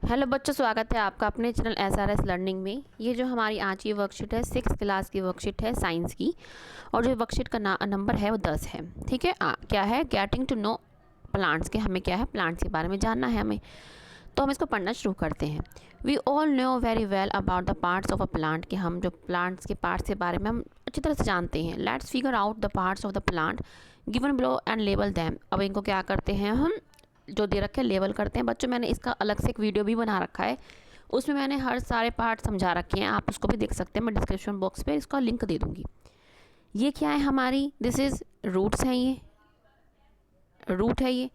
Hello बच्चों, स्वागत है आपका अपने चैनल SRS लर्निंग में। ये जो हमारी आज की वर्कशीट है 6th क्लास की वर्कशीट है साइंस की, और जो वर्कशीट का नंबर है वो 10 है। ठीक है, क्या है, गेटिंग टू नो प्लांट्स के, हमें क्या है प्लांट्स के बारे में जानना है हमें। तो हम इसको पढ़ना शुरू करते हैं। We all know very well about the parts of a plant, कि हम जो प्लांट्स के पार्ट्स के बारे में हम अच्छी तरह से जानते हैं। Let's figure out the parts of the plant given below and label them. अब इनको क्या करते हैं, हम जो दे रखे हैं लेवल करते हैं। बच्चों मैंने इसका अलग से एक वीडियो भी बना रखा है, उसमें मैंने हर सारे पार्ट समझा रखे हैं, आप उसको भी देख सकते हैं। मैं डिस्क्रिप्शन बॉक्स पे इसका लिंक दे दूँगी। ये क्या है हमारी, दिस इज़ रूट्स हैं, ये रूट है, ये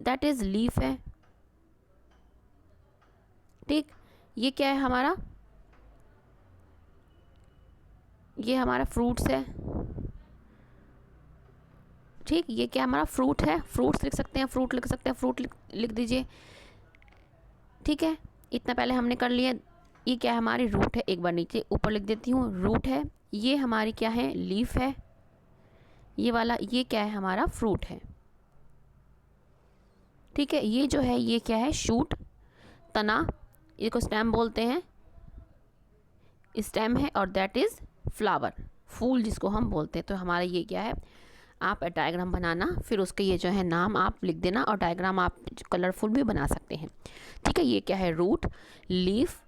दैट इज़ लीफ है। ठीक, ये क्या है हमारा, ये हमारा फ्रूट्स है। ठीक, ये क्या हमारा फ्रूट है, फ्रूट्स लिख सकते हैं, फ्रूट लिख सकते हैं, फ्रूट लिख दीजिए। ठीक है, इतना पहले हमने कर लिया। ये क्या है हमारी रूट है, एक बार नीचे ऊपर लिख देती हूँ, रूट है। ये हमारी क्या है, लीफ है, ये वाला। ये क्या है हमारा, फ्रूट है। ठीक है, ये जो है ये क्या है, शूट, तना, इसको स्टेम बोलते हैं, स्टेम है। और दैट इज़ फ्लावर, फूल जिसको हम बोलते हैं। तो हमारा ये क्या है, आप डायग्राम बनाना, फिर उसके ये जो है नाम आप लिख देना, और डायग्राम आप कलरफुल भी बना सकते हैं। ठीक है, ये क्या है, रूट, लीफ,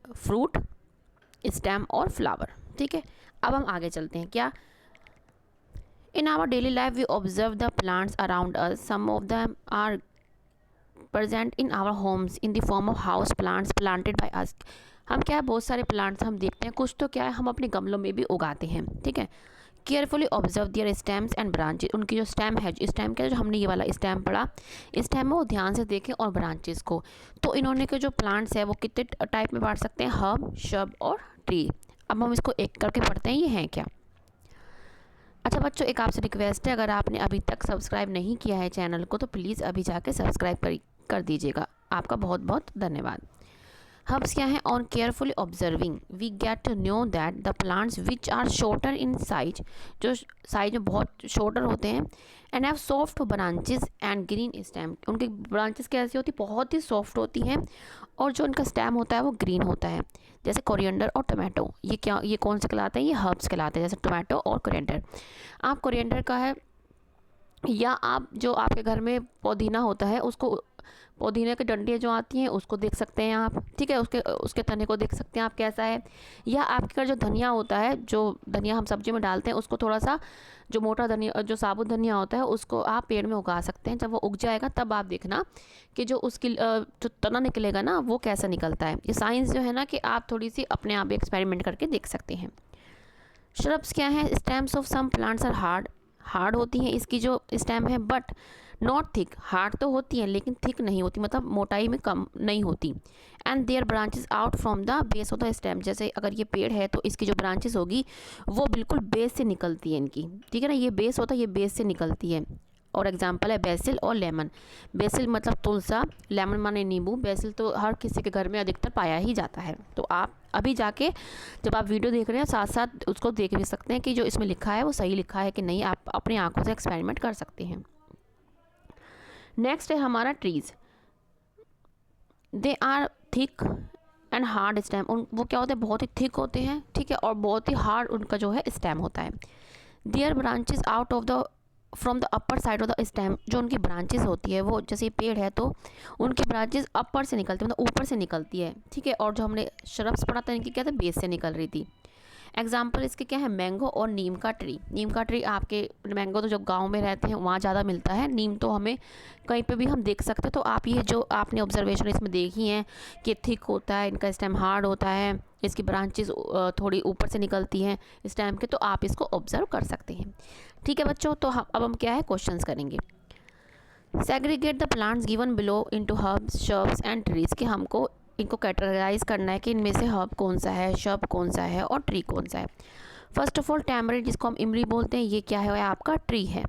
फ्रूट, स्टेम और फ्लावर। ठीक है, अब हम आगे चलते हैं। क्या, in our daily life we observe the plants around us, some of them are present in our homes in the form of house plants planted by us. हम क्या है, बहुत सारे प्लांट्स हम देखते हैं, कुछ तो क्या है हम अपने गमलों में भी उगाते हैं। ठीक है, carefully observe their stems and branches, उनकी जो स्टेम है, स्टेम क्या है, जो हमने ये वाला स्टेम पढ़ा, स्टेम में वो ध्यान से देखें, और ब्रांचेस को। तो इन्होंने के जो प्लांट्स है वो कितने टाइप में बांट सकते हैं, हर्ब, शब और ट्री। अब हम इसको एक करके पढ़ते हैं, ये हैं क्या। अच्छा बच्चों, एक आपसे रिक्वेस्ट है, अगर आपने अभी तक सब्सक्राइब नहीं किया है चैनल को, तो प्लीज़ अभी जाके सब्सक्राइब कर दीजिएगा। आपका बहुत बहुत धन्यवाद। हर्ब्स क्या है, on carefully observing we get to know that the plants which are shorter in size, जो साइज में बहुत शॉर्टर होते हैं, and have soft branches and green stem, उनकी ब्रांचेस कैसी होती, बहुत ही सॉफ्ट होती हैं, और जो उनका स्टेम होता है वो ग्रीन होता है। जैसे कोरिएंडर और टोमेटो, ये क्या, ये कौन से कहलाते हैं, ये हर्ब्स कहलाते हैं, जैसे टोमेटो और कोरिएंडर। आप कोरिएंडर का है, या आप जो आपके घर में पुदीना होता है उसको, पुदीने की डंडियाँ जो आती हैं उसको देख सकते हैं आप। ठीक है, उसके उसके तने को देख सकते हैं आप कैसा है। या आपके घर जो धनिया होता है, जो धनिया हम सब्जी में डालते हैं, उसको थोड़ा सा, जो मोटा धनिया, जो साबुत धनिया होता है, उसको आप पेड़ में उगा सकते हैं। जब वो उग जाएगा तब आप देखना कि जो उसकी जो तना निकलेगा ना, वो कैसा निकलता है। ये साइंस जो है ना, कि आप थोड़ी सी अपने आप एक्सपेरिमेंट करके देख सकते हैं। श्रब्स क्या है, stems of some plants are hard, hard होती हैं इसकी जो स्टेम है, बट नॉट थिक, हार्ड तो होती है लेकिन थिक नहीं होती, मतलब मोटाई में कम नहीं होती। And their branches out from the base of the stem, जैसे अगर ये पेड़ है तो इसकी जो ब्रांचेस होगी वो बिल्कुल बेस से निकलती है इनकी। ठीक है ना, ये बेस होता है, ये बेस से निकलती है। और एग्जाम्पल है बेसिल और लेमन। बेसिल मतलब तुलसा, लेमन माने नींबू। बेसिल तो हर किसी के घर में अधिकतर पाया ही जाता है। तो आप अभी जाके, जब आप वीडियो देख रहे हैं, साथ साथ उसको देख भी सकते हैं कि जो इसमें लिखा है वो सही लिखा है कि नहीं। आप अपनी आंखों से एक्सपेरिमेंट कर सकते हैं। नेक्स्ट है हमारा trees. They are thick and hard stem, उन वो क्या होते हैं, बहुत ही थिक होते हैं। ठीक है, और बहुत ही हार्ड उनका जो है स्टेम होता है। Their branches out of the from the upper side of the stem, जो उनकी ब्रांचेस होती है, वो जैसे पेड़ है तो उनकी ब्रांचेस अपर से निकलती है, मतलब ऊपर से निकलती है। ठीक है, और जो हमने श्रब्स पढ़ा था इनकी क्या था, बेस से निकल रही थी। एग्जाम्पल इसके क्या है, मैंगो और नीम का ट्री। नीम का ट्री आपके, मैंगो तो जब गांव में रहते हैं वहाँ ज़्यादा मिलता है, नीम तो हमें कहीं पे भी हम देख सकते हैं। तो आप ये जो आपने ऑब्जर्वेशन इसमें देखी हैं कि थिक होता है, इनका स्टेम हार्ड होता है, इसकी ब्रांचेस थोड़ी ऊपर से निकलती हैं स्टेम के, तो आप इसको ऑब्जर्व कर सकते हैं। ठीक है बच्चों, तो अब हम क्या है, क्वेश्चंस करेंगे। Segregate the plants given below into herbs, shrubs and trees, कि हमको इनको कैटेगराइज करना है कि इनमें से हर्ब कौन सा है, शर्ब कौन सा है और ट्री कौन सा है। फर्स्ट ऑफ ऑल टैमरिंड, जिसको हम इमली बोलते हैं, ये क्या है, आपका ट्री है।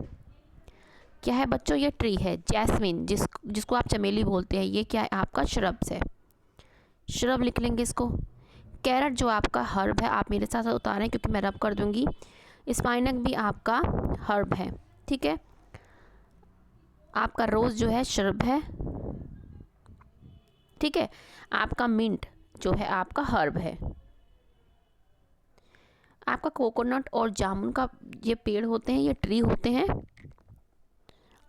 क्या है बच्चों, ये ट्री है। जैस्मिन, जिसको आप चमेली बोलते हैं, ये क्या है, आपका श्रब्स है, श्रब लिख लेंगे इसको। कैरेट जो आपका हर्ब है, आप मेरे साथ साथ उतारें क्योंकि मैं रब कर दूंगी। स्पाइनक भी आपका हर्ब है। ठीक है, आपका रोज़ जो है श्रब है। ठीक है। आपका मिंट जो है आपका हर्ब है। आपका कोकोनट और जामुन का ये पेड़ होते हैं, ये ट्री होते हैं।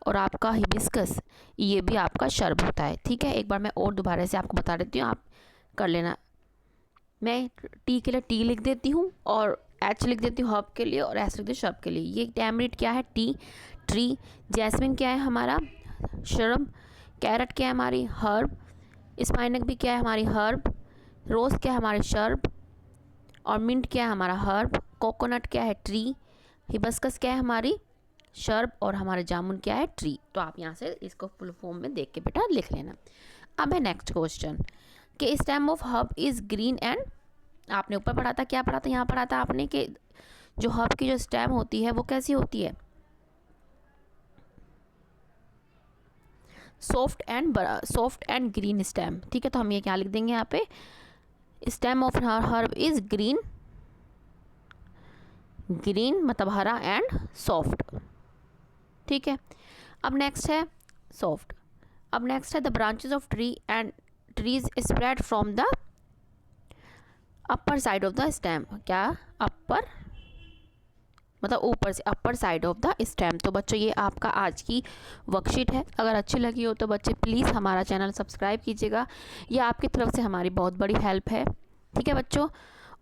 और आपका हिबिस्कस ये भी आपका शर्ब होता है। ठीक है, एक बार मैं और दोबारा से आपको बता देती हूँ, आप कर लेना। मैं टी के लिए टी लिख देती हूँ और एच लिख देती हूँ हर्ब के लिए, और एस लिख देती हूँ शर्ब के लिए। ये टैमरिड क्या है, टी, ट्री। जैस्मिन क्या है हमारा, शर्ब। कैरेट क्या है हमारी, हर्ब। स्पाइनक भी क्या है हमारी, हर्ब। रोज़ क्या है हमारी, शर्ब। और मिंट क्या है हमारा, हर्ब। कोकोनट क्या है, ट्री। हिबिस्कस क्या है हमारी, शर्ब। और हमारे जामुन क्या है, ट्री। तो आप यहाँ से इसको फुल फॉर्म में देख के बेटा लिख लेना। अब है नेक्स्ट क्वेश्चन कि stem of herb is green and, आपने ऊपर पढ़ा था, क्या पढ़ा था, यहाँ पढ़ा था आपने कि जो हर्ब की जो स्टेम होती है वो कैसी होती है, सॉफ्ट एंड ग्रीन स्टेम। ठीक है, तो हम ये क्या लिख देंगे यहाँ पे, stem of herb is green मतलब हरा एंड सॉफ्ट। ठीक है, अब नेक्स्ट है सॉफ्ट। अब नेक्स्ट है the branches of trees spread from the upper side of the stem. क्या, अपर मतलब ऊपर से, अपर साइड ऑफ द स्टेम। तो बच्चों ये आपका आज की वर्कशीट है। अगर अच्छी लगी हो तो बच्चे प्लीज़ हमारा चैनल सब्सक्राइब कीजिएगा, ये आपकी तरफ से हमारी बहुत बड़ी हेल्प है। ठीक है बच्चों,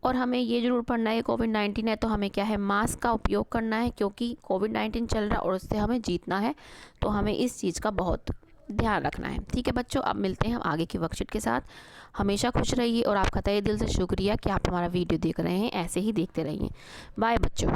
और हमें ये ज़रूर पढ़ना है, कोविड-19 है तो हमें क्या है, मास्क का उपयोग करना है, क्योंकि कोविड-19 चल रहा है और उससे हमें जीतना है, तो हमें इस चीज़ का बहुत ध्यान रखना है। ठीक है बच्चों, अब मिलते हैं हम आगे की वर्कशीट के साथ। हमेशा खुश रहिए और आपका तहे दिल से शुक्रिया कि आप हमारा वीडियो देख रहे हैं, ऐसे ही देखते रहिए। बाय बच्चों।